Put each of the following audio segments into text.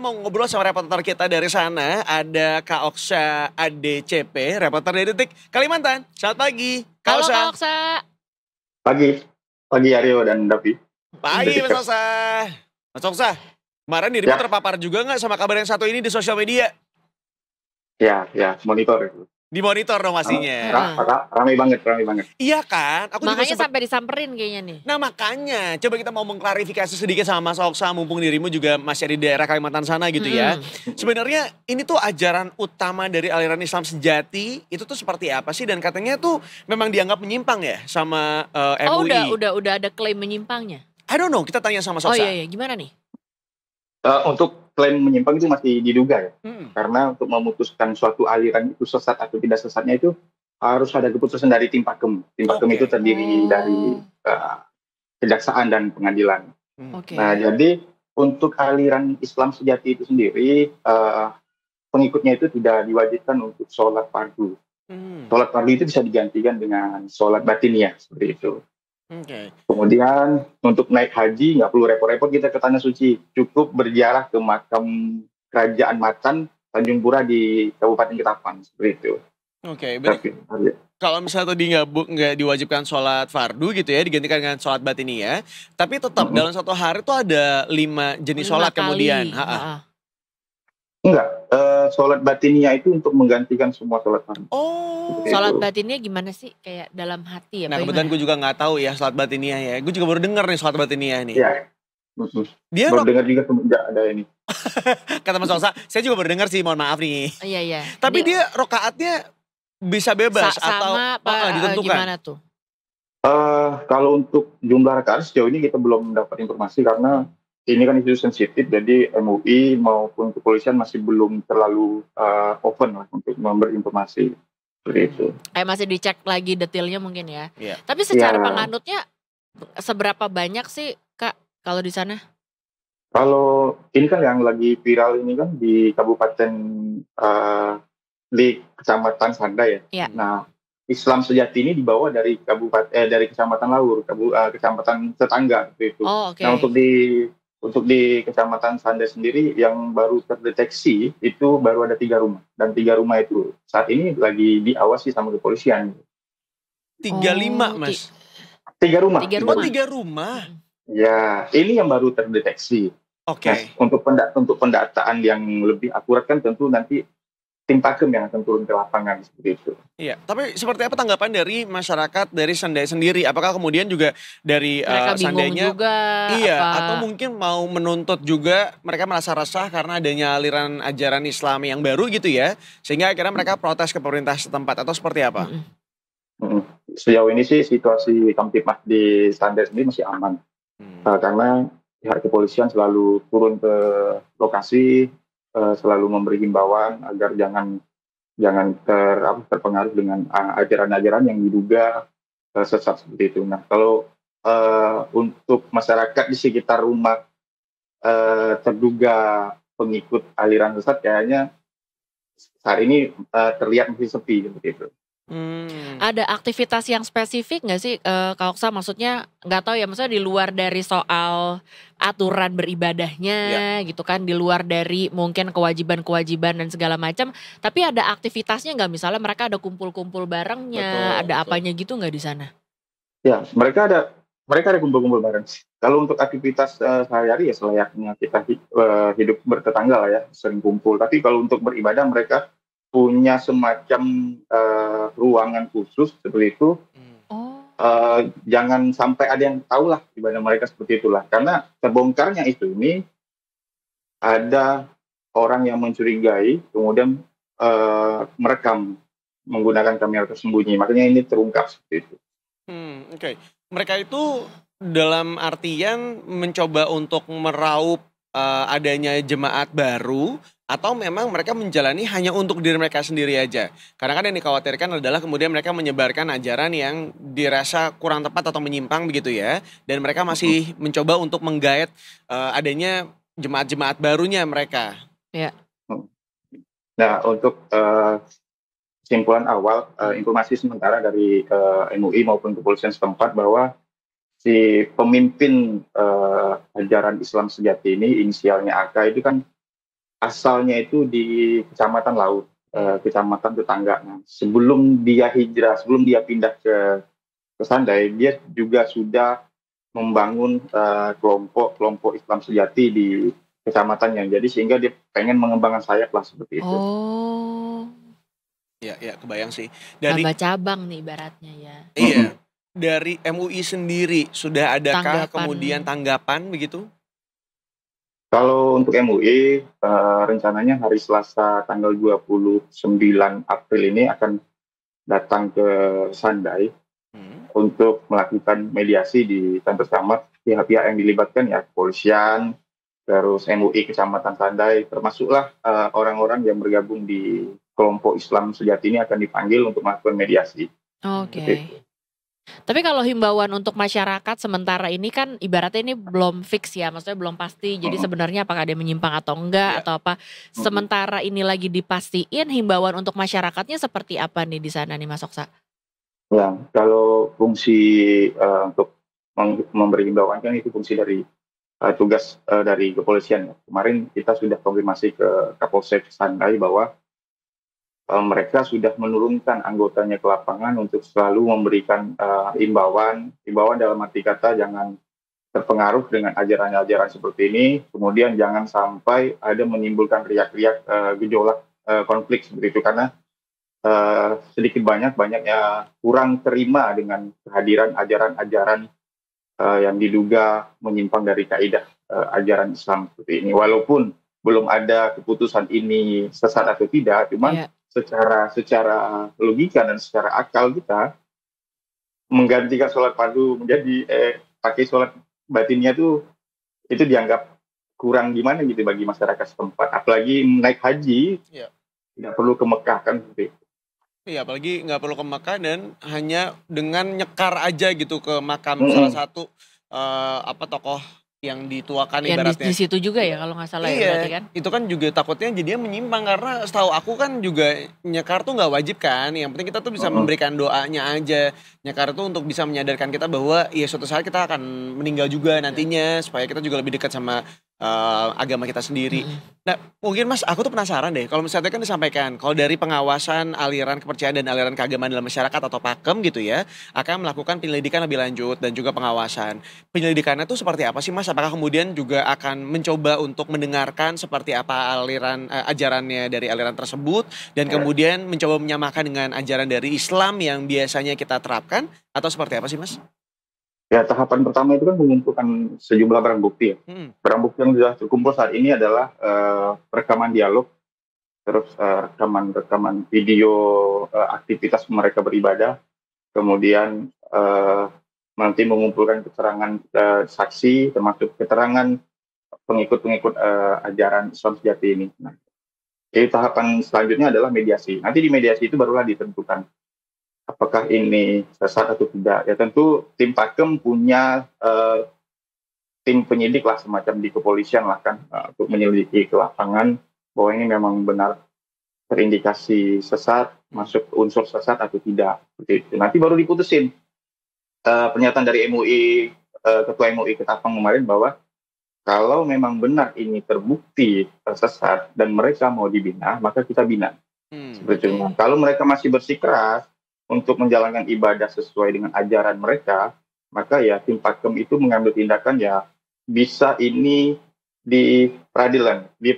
mau ngobrol sama reporter kita dari sana. Ada Kak Oksa ADCP, reporter dari Detik Kalimantan. Selamat pagi, Kak Halo Oksa. Kak Oksa. Pagi Aryo dan Davi. Pagi Mas Oksa. Mas Oksa, kemarin dirimu terpapar juga nggak sama kabar yang satu ini di sosial media? Ya, monitor itu. Dimonitor dong pastinya. Ramai banget. Iya kan? Makanya sampai disamperin kayaknya nih. Nah makanya, coba kita mau mengklarifikasi sedikit sama Mas Oksa, mumpung dirimu juga masih di daerah Kalimantan sana gitu ya. Sebenarnya ini tuh ajaran utama dari aliran Islam sejati, itu tuh seperti apa sih? Dan katanya tuh memang dianggap menyimpang ya sama MUI. Udah ada klaim menyimpangnya? I don't know, kita tanya sama Mas Oksa. Oh iya, gimana nih? Untuk klaim menyimpang itu masih diduga ya. Karena untuk memutuskan suatu aliran itu sesat atau tidak sesatnya itu harus ada keputusan dari tim pakem. Tim pakem itu terdiri dari kejaksaan dan pengadilan. Nah, jadi untuk aliran Islam sejati itu sendiri, pengikutnya itu tidak diwajibkan untuk sholat fardu. Sholat fardu itu bisa digantikan dengan sholat batiniah seperti itu. Kemudian untuk naik haji nggak perlu repot-repot kita ke Tanah Suci, cukup berziarah ke makam Kerajaan Matan Tanjung Pura di Kabupaten Ketapang seperti itu. Berarti kalau misalnya tadi nggak diwajibkan sholat fardu gitu ya, digantikan dengan sholat batiniah, tapi tetap dalam satu hari tuh ada 5 jenis sholat kemudian. Enggak, sholat batiniah itu untuk menggantikan semua sholat fardu. Sholat batiniah gimana sih? Kayak dalam hati ya? Nah kebetulan gue juga nggak tahu ya sholat batiniah ya. Gue juga baru dengar nih sholat batiniah nih. Iya. Dia baru dengar juga semenjak ada ini. Kata Mas Oksa, saya juga baru dengar sih, mohon maaf nih. Iya. Tapi dia rokaatnya bisa bebas atau ditentukan? Gimana tuh? Kalau untuk jumlah rakaat sejauh ini kita belum mendapat informasi karena ini kan isu sensitif, jadi MUI maupun kepolisian masih belum terlalu open lah untuk memberi informasi seperti itu. Kayak masih dicek lagi detailnya mungkin ya. Tapi secara penganutnya seberapa banyak sih Kak kalau di sana? Kalau ini kan yang lagi viral ini kan di kabupaten di kecamatan Sada ya. Nah, Islam sejati ini dibawa dari dari kecamatan Laur, kecamatan tetangga gitu. Nah, untuk di kecamatan Sanda sendiri yang baru terdeteksi itu baru ada 3 rumah, dan 3 rumah itu saat ini lagi diawasi sama kepolisian. 35 Mas. 3 rumah. 3 rumah. Ya, ini yang baru terdeteksi. Nah, untuk pendataan yang lebih akurat kan tentu nanti tim pakem yang akan turun ke lapangan seperti itu. Iya, tapi seperti apa tanggapan dari masyarakat dari Sandai sendiri? Apakah kemudian juga dari Sandainya juga, atau mungkin mau menuntut juga, mereka merasa resah karena adanya aliran ajaran Islam yang baru gitu ya, sehingga akhirnya mereka protes ke pemerintah setempat atau seperti apa? Sejauh ini sih situasi Kamtipmas di Sandai sendiri masih aman, karena pihak kepolisian selalu turun ke lokasi, selalu memberi himbauan agar jangan terpengaruh dengan ajaran-ajaran yang diduga sesat seperti itu. Nah, kalau untuk masyarakat di sekitar rumah terduga pengikut aliran sesat, kayaknya saat ini terlihat masih sepi seperti itu. Ada aktivitas yang spesifik nggak sih Kak Oksa? Maksudnya nggak tahu ya, maksudnya di luar dari soal aturan beribadahnya gitu kan, di luar dari mungkin kewajiban-kewajiban dan segala macam, tapi ada aktivitasnya nggak? Misalnya mereka ada kumpul-kumpul barengnya, ada apanya gitu nggak di sana? Ya, mereka ada kumpul-kumpul bareng. Kalau untuk aktivitas sehari-hari ya selayaknya kita hidup bertetangga lah ya, sering kumpul. Tapi kalau untuk beribadah mereka punya semacam ruangan khusus seperti itu. Jangan sampai ada yang tahu lah ibadah mereka seperti itulah. Karena terbongkarnya ini ada orang yang mencurigai kemudian merekam menggunakan kamera tersembunyi. Makanya ini terungkap seperti itu. Mereka itu dalam artian mencoba untuk meraup adanya jemaat baru, atau memang mereka menjalani hanya untuk diri mereka sendiri aja? Karena kan yang dikhawatirkan adalah kemudian mereka menyebarkan ajaran yang dirasa kurang tepat atau menyimpang begitu ya, dan mereka masih mencoba untuk menggait adanya jemaat-jemaat barunya mereka. Nah, untuk kesimpulan awal, informasi sementara dari MUI maupun kepolisian setempat bahwa si pemimpin ajaran Islam sejati ini, inisialnya AK, itu kan asalnya itu di Kecamatan Laut, kecamatan tetangga. Nah, sebelum dia hijrah, sebelum dia pindah ke Sandai, dia juga sudah membangun kelompok Islam sejati di kecamatannya. Jadi sehingga dia pengen mengembangkan sayap lah seperti itu. Oh, Ya, ya kebayang sih. Dari nambah cabang nih ibaratnya ya. iya, dari MUI sendiri sudah adakah Tanggapan. kemudian tanggapan begitu? Kalau untuk MUI, rencananya hari Selasa tanggal 29 April ini akan datang ke Sandai untuk melakukan mediasi di kantor camat. Pihak-pihak yang dilibatkan ya kepolisian, terus MUI Kecamatan Sandai, termasuklah orang-orang yang bergabung di kelompok Islam sejati ini akan dipanggil untuk melakukan mediasi. Oke. Seperti itu. Tapi kalau himbauan untuk masyarakat sementara ini kan ibaratnya ini belum fix ya, maksudnya belum pasti. Jadi sebenarnya apakah dia menyimpang atau enggak Iya. atau apa. Sementara ini lagi dipastiin himbauan untuk masyarakatnya seperti apa nih di sana nih Mas Oksa? Ya, kalau fungsi untuk memberi himbauan kan itu fungsi dari tugas dari kepolisian. Kemarin kita sudah konfirmasi ke Kapolsek Sandai bahwa mereka sudah menurunkan anggotanya ke lapangan untuk selalu memberikan imbauan dalam arti kata jangan terpengaruh dengan ajaran-ajaran seperti ini, kemudian jangan sampai ada menimbulkan riak-riak gejolak konflik seperti itu, karena sedikit banyaknya kurang terima dengan kehadiran ajaran-ajaran yang diduga menyimpang dari kaidah ajaran Islam seperti ini. Walaupun belum ada keputusan ini sesat atau tidak, cuman secara logika dan secara akal kita menggantikan sholat fardu menjadi pakai sholat batinnya itu dianggap kurang gimana gitu bagi masyarakat setempat. Apalagi naik haji, tidak perlu ke Mekah kan gitu. Iya, apalagi nggak perlu ke Mekah dan hanya dengan nyekar aja gitu ke makam salah satu tokoh yang dituakan Yang ibaratnya. di situ juga ya kalau nggak salah ya berarti kan? Itu kan juga takutnya jadinya menyimpang karena setahu aku kan juga nyekar tuh nggak wajib kan. Yang penting kita tuh bisa memberikan doanya aja. Nyekar itu untuk bisa menyadarkan kita bahwa ya suatu saat kita akan meninggal juga nantinya supaya kita juga lebih dekat sama agama kita sendiri. Nah, mungkin Mas, aku tuh penasaran deh. Kalau misalnya kan disampaikan, kalau dari pengawasan aliran kepercayaan dan aliran keagamaan dalam masyarakat atau PAKEM gitu ya, akan melakukan penyelidikan lebih lanjut dan juga pengawasan. Penyelidikannya tuh seperti apa sih Mas? Apakah kemudian juga akan mencoba untuk mendengarkan seperti apa aliran ajarannya dari aliran tersebut dan kemudian mencoba menyamakan dengan ajaran dari Islam yang biasanya kita terapkan atau seperti apa sih Mas? Ya, tahapan pertama itu kan mengumpulkan sejumlah barang bukti ya. Barang bukti yang sudah terkumpul saat ini adalah rekaman dialog, terus rekaman video aktivitas mereka beribadah, kemudian nanti mengumpulkan keterangan saksi, termasuk keterangan pengikut-pengikut ajaran Islam sejati ini. Nah, jadi tahapan selanjutnya adalah mediasi. Nanti di mediasi itu barulah ditentukan apakah ini sesat atau tidak. Ya tentu tim PAKEM punya tim penyidik lah semacam di kepolisian lah kan untuk menyelidiki ke lapangan bahwa ini memang benar terindikasi sesat, masuk unsur sesat atau tidak. Seperti itu. Nanti baru diputusin. Pernyataan dari MUI, Ketua MUI Ketapang kemarin bahwa kalau memang benar ini terbukti sesat dan mereka mau dibina, maka kita bina. Seperti itu. Kalau mereka masih bersikeras untuk menjalankan ibadah sesuai dengan ajaran mereka, maka ya tim PAKEM itu mengambil tindakan ya bisa ini di peradilan, di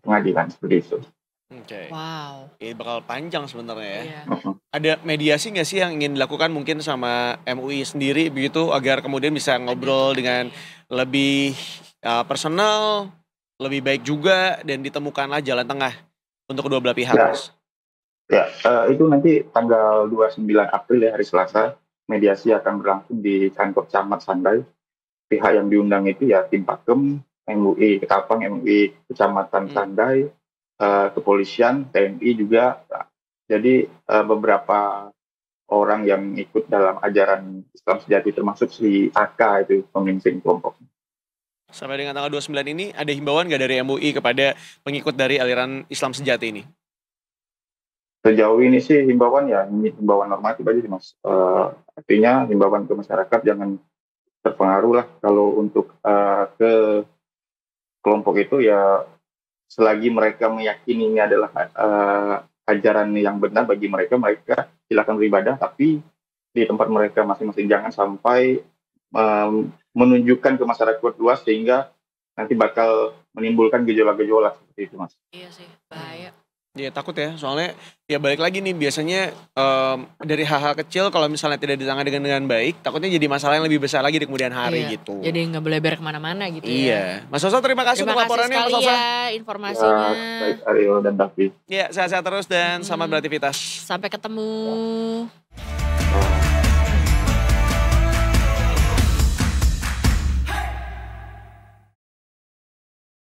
pengadilan seperti itu. Oke. Wow. Ini bakal panjang sebenarnya ya. Iya. Ada mediasi nggak sih yang ingin dilakukan mungkin sama MUI sendiri begitu agar kemudian bisa ngobrol dengan lebih personal, lebih baik juga dan ditemukanlah jalan tengah untuk kedua belah pihak, Mas? Ya, itu nanti tanggal 29 April ya, hari Selasa, mediasi akan berlangsung di kantor camat Sandai. Pihak yang diundang itu ya tim PAKEM, MUI Ketapang, MUI Kecamatan Sandai, kepolisian, TNI juga. Jadi beberapa orang yang ikut dalam ajaran Islam sejati termasuk si AK itu pemimpin kelompok. Sampai dengan tanggal 29 ini ada himbauan nggak dari MUI kepada pengikut dari aliran Islam sejati ini? Sejauh ini sih himbauan ya, ini himbauan normatif aja sih Mas. Artinya himbauan ke masyarakat jangan terpengaruh lah kalau untuk ke kelompok itu ya selagi mereka meyakini ini adalah ajaran yang benar bagi mereka, mereka silakan beribadah, tapi di tempat mereka masing-masing, jangan sampai menunjukkan ke masyarakat luas sehingga nanti bakal menimbulkan gejolak-gejolak seperti itu, Mas. Iya sih, bahaya. Ya takut ya, soalnya ya balik lagi nih, biasanya dari hal-hal kecil kalau misalnya tidak ditangani dengan baik, takutnya jadi masalah yang lebih besar lagi di kemudian hari gitu. Jadi nggak belebar kemana-mana gitu ya. Iya, Mas Oso terima kasih untuk laporannya, Mas Oso. Ya, informasinya. Baik Ariel dan David. Ya, sehat-sehat terus dan selamat beraktivitas. Sampai ketemu.